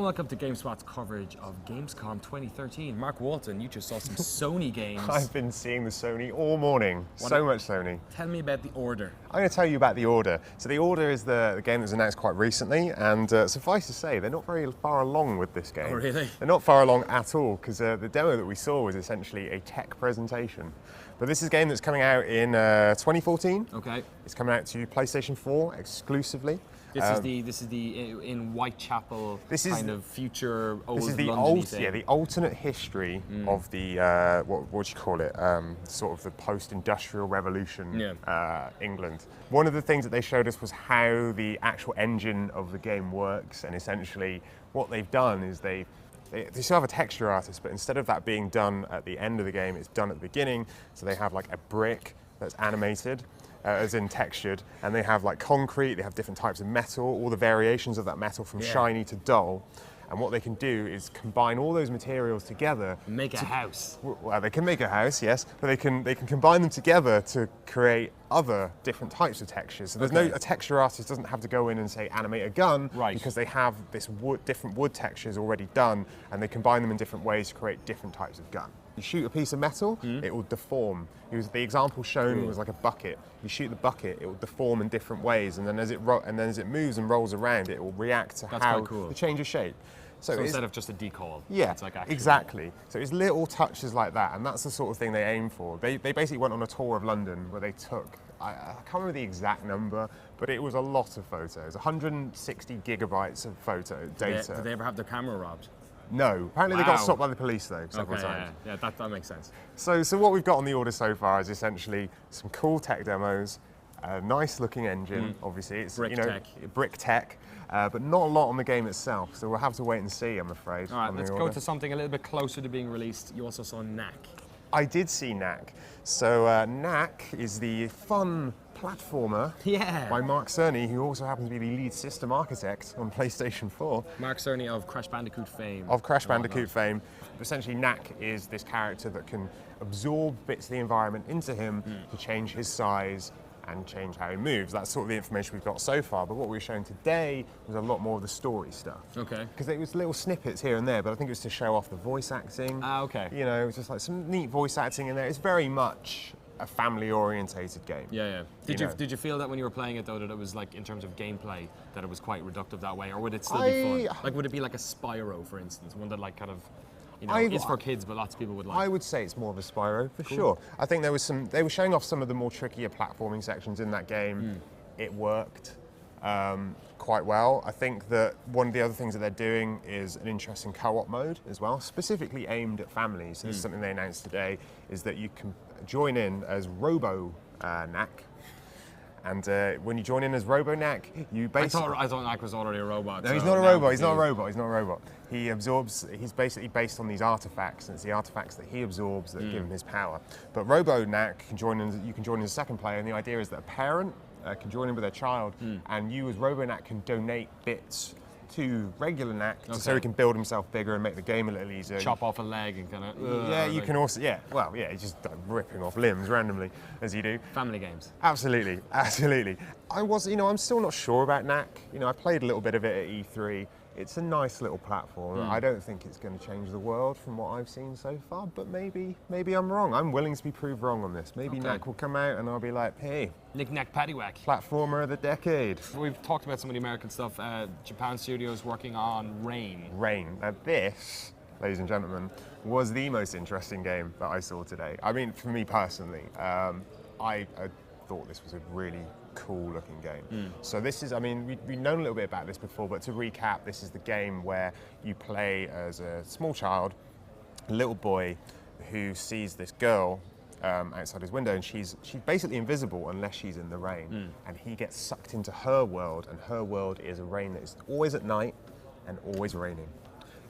welcome to GameSpot's coverage of Gamescom 2013. Mark Walton, you just saw some Sony games. I've been seeing the Sony all morning. So much Sony. Tell me about The Order. I'm going to tell you about The Order. So The Order is the game that was announced quite recently, and suffice to say, they're not very far along with this game. Oh, really? They're not far along at all, because the demo that we saw was essentially a tech presentation. But this is a game that's coming out in 2014. Okay. It's coming out to PlayStation 4 exclusively. This is the in Whitechapel kind of future old This is the the alternate history of the what do you call it? Sort of the post-industrial revolution England. One of the things that they showed us was how the actual engine of the game works, and essentially what they've done is they still have a texture artist, but instead of that being done at the end of the game, it's done at the beginning. So they have like a brick that's animated. As in textured, and they have like concrete, they have different types of metal, all the variations of that metal from shiny to dull. And what they can do is combine all those materials together. Make a house. Well, they can make a house, yes, but they can combine them together to create other different types of textures. So there's a texture artist doesn't have to go in and say animate a gun, because they have this different wood textures already done, and they combine them in different ways to create different types of gun. You shoot a piece of metal, it will deform. The example shown was like a bucket. You shoot the bucket, it will deform in different ways, and then as it moves and rolls around, it will react to the change of shape. So instead of just a decal, it's like exactly. So it's little touches like that, and that's the sort of thing they aim for. They basically went on a tour of London where they took, I can't remember the exact number, but it was a lot of photos, 160 gigabytes of photo data. Did they ever have their camera robbed? No. Apparently they got stopped by the police though, several times. Yeah, that makes sense. So what we've got on the order so far is essentially some cool tech demos, a nice looking engine, obviously. It's brick tech, but not a lot on the game itself, so we'll have to wait and see, I'm afraid. All right, let's go to something a little bit closer to being released. You also saw Knack. I did see Knack. So Knack is the fun platformer by Mark Cerny, who also happens to be the lead system architect on PlayStation 4. Mark Cerny of Crash Bandicoot fame. Essentially, Knack is this character that can absorb bits of the environment into him to change his size and change how he moves. That's sort of the information we've got so far, but what we were showing today was a lot more of the story stuff. Okay. Because it was little snippets here and there, but I think it was to show off the voice acting. Okay. You know, it was just like some neat voice acting in there. It's very much a family-orientated game. Yeah. Did you feel that when you were playing it though, that it was like, in terms of gameplay, that it was quite reductive that way, or would it still be fun? Like, would it be like a Spyro, for instance, one that like kind of, you know, is for kids, but lots of people would like? I would say it's more of a Spyro, for sure. I think they were showing off some of the more trickier platforming sections in that game. It worked quite well. I think that one of the other things that they're doing is an interesting co-op mode as well, specifically aimed at families. This is something they announced today, is that you can join in as Robo-Knack. And when you join in as Robo-Knack, you basically... I thought Knack was already a robot. No, he's not a robot. He's not a robot. He's not a robot. He absorbs... He's basically based on these artifacts, and it's the artifacts that he absorbs that give him his power. But Robo-Knack can join in. You can join in as a second player, and the idea is that a parent can join in with their child, and you as Robo-Knack can donate bits to regular Knack so he can build himself bigger and make the game a little easier. Chop off a leg and kind of... Yeah, you can also... Yeah, well, yeah, he's just ripping off limbs randomly, as you do. Family games. Absolutely. I'm still not sure about Knack. You know, I played a little bit of it at E3. It's a nice little platform. I don't think it's going to change the world from what I've seen so far, but maybe I'm wrong. I'm willing to be proved wrong on this. Maybe Knack will come out and I'll be like, hey, Knick-knack paddywhack. Platformer of the decade. We've talked about some of the American stuff. Japan Studios working on Rain. Now this, ladies and gentlemen, was the most interesting game that I saw today. I mean, for me personally, I thought this was a really cool looking game. So this is, I mean, we've known a little bit about this before, but to recap, this is the game where you play as a small child, a little boy who sees this girl outside his window, and she's basically invisible unless she's in the rain. And he gets sucked into her world, and her world is a rain that is always at night and always raining.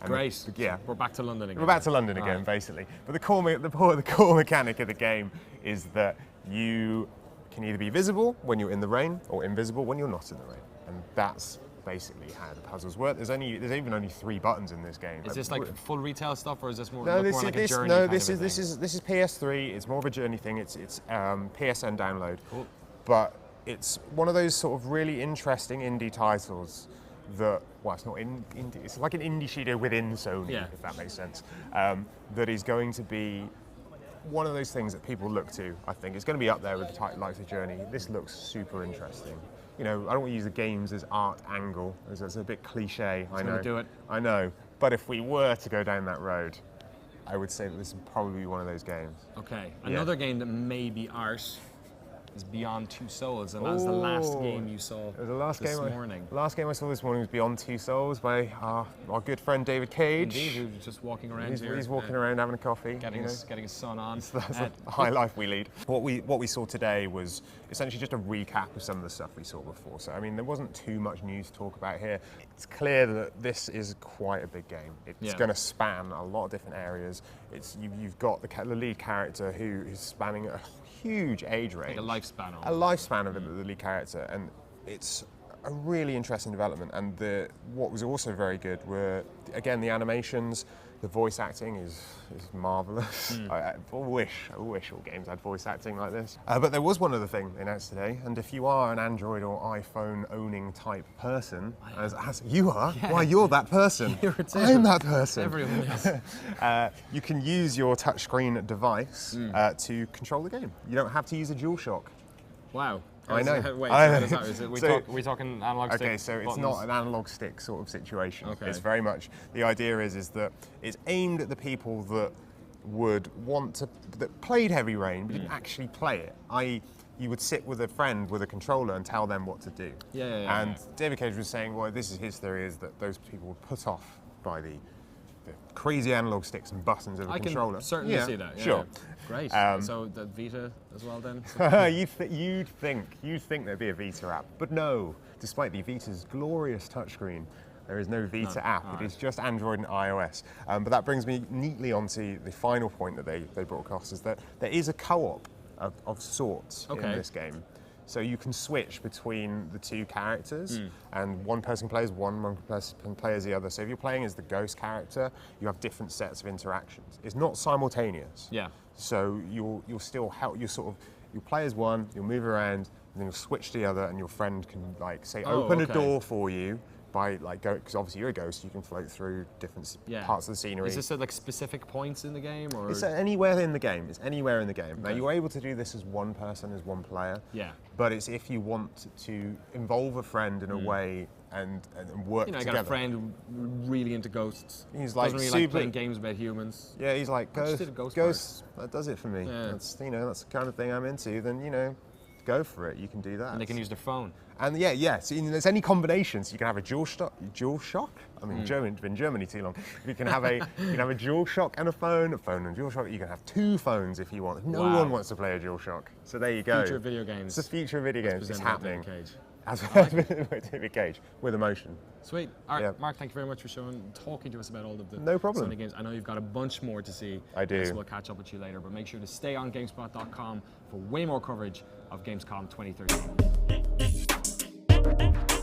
And Great. We're back to London again. We're back to London again, basically. But the core mechanic of the game is that you can either be visible when you're in the rain or invisible when you're not in the rain. And that's basically how the puzzles work. There's even only 3 buttons in this game. Is this like full retail stuff, or is this more, like a journey? No, this is PS3. It's more of a journey thing. It's PSN download. Cool. But it's one of those sort of really interesting indie titles that, well, it's not indie, it's like an indie studio within Sony, if that makes sense, that is going to be one of those things that people look to. I think it's going to be up there with the likes of Journey. This looks super interesting. You know, I don't want to use the games as art angle, as it's a bit cliche. I know. Do it. I know. But if we were to go down that road, I would say that this would probably be one of those games. Okay. Another game that may be art is Beyond Two Souls, and that's the last game you saw this morning. The last game I saw this morning was Beyond Two Souls by our good friend David Cage. Indeed, who's just walking around here. He's walking around having a coffee. Getting his sun on. That's the high life we lead. What we saw today was essentially just a recap of some of the stuff we saw before. So, I mean, there wasn't too much news to talk about here. It's clear that this is quite a big game. It's going to span a lot of different areas. You've got the lead character who is spanning a huge age range. Like a lifespan. A lifespan of the lead character, and it's a really interesting development. And what was also very good were, again, the animations, the voice acting is marvelous. I wish all games had voice acting like this. But there was one other thing they announced today, and if you are an Android or iPhone owning type person, as you are, why you're that person. I'm that person. Everyone is. You can use your touchscreen device to control the game. You don't have to use a DualShock. Wow. I know. Wait, I how does that? We're talking analog stick. Okay, so it's not an analog stick sort of situation. Okay. It's very much, the idea is that it's aimed at the people that would that played Heavy Rain but didn't actually play it. I.e., you would sit with a friend with a controller and tell them what to do. And David Cage was saying, well, this is his theory, is that those people were put off by the crazy analog sticks and buttons of a controller. I can certainly see that. Sure. Great. So the Vita as well then? You'd think there'd be a Vita app, but no. Despite the Vita's glorious touchscreen, there is no Vita app. It is just Android and iOS. But that brings me neatly onto the final point that they broadcast, is that there is a co-op of sorts in this game. So you can switch between the two characters, and one person plays one person plays the other. So if you're playing as the ghost character, you have different sets of interactions. It's not simultaneous. So you'll still help. You'll play as one, you'll move around, and then you'll switch to the other, and your friend can open a door for you. Because obviously you're a ghost, you can float through different parts of the scenery. Is this at specific points in the game, or? It's anywhere in the game. It's anywhere in the game. Now you're able to do this as one person, as one player. But it's if you want to involve a friend in a way and work together. I got a friend who's really into ghosts. He's like doesn't really like playing games about humans. Yeah, he's like ghosts. That does it for me. That's that's the kind of thing I'm into. Then go for it. You can do that. And they can use their phone. And so there's any combinations. You can have a DualShock. I mean, Germany's been Germany too long. You can have a DualShock and a phone and DualShock. You can have two phones if you want. No one wants to play a DualShock. So there you go. Future of video games. It's the future of video games. It's happening. As David Cage with emotion. Sweet. All right, Mark, thank you very much for talking to us about all of the Sony games. I know you've got a bunch more to see. I do. So we'll catch up with you later, but make sure to stay on GameSpot.com for way more coverage of Gamescom 2013.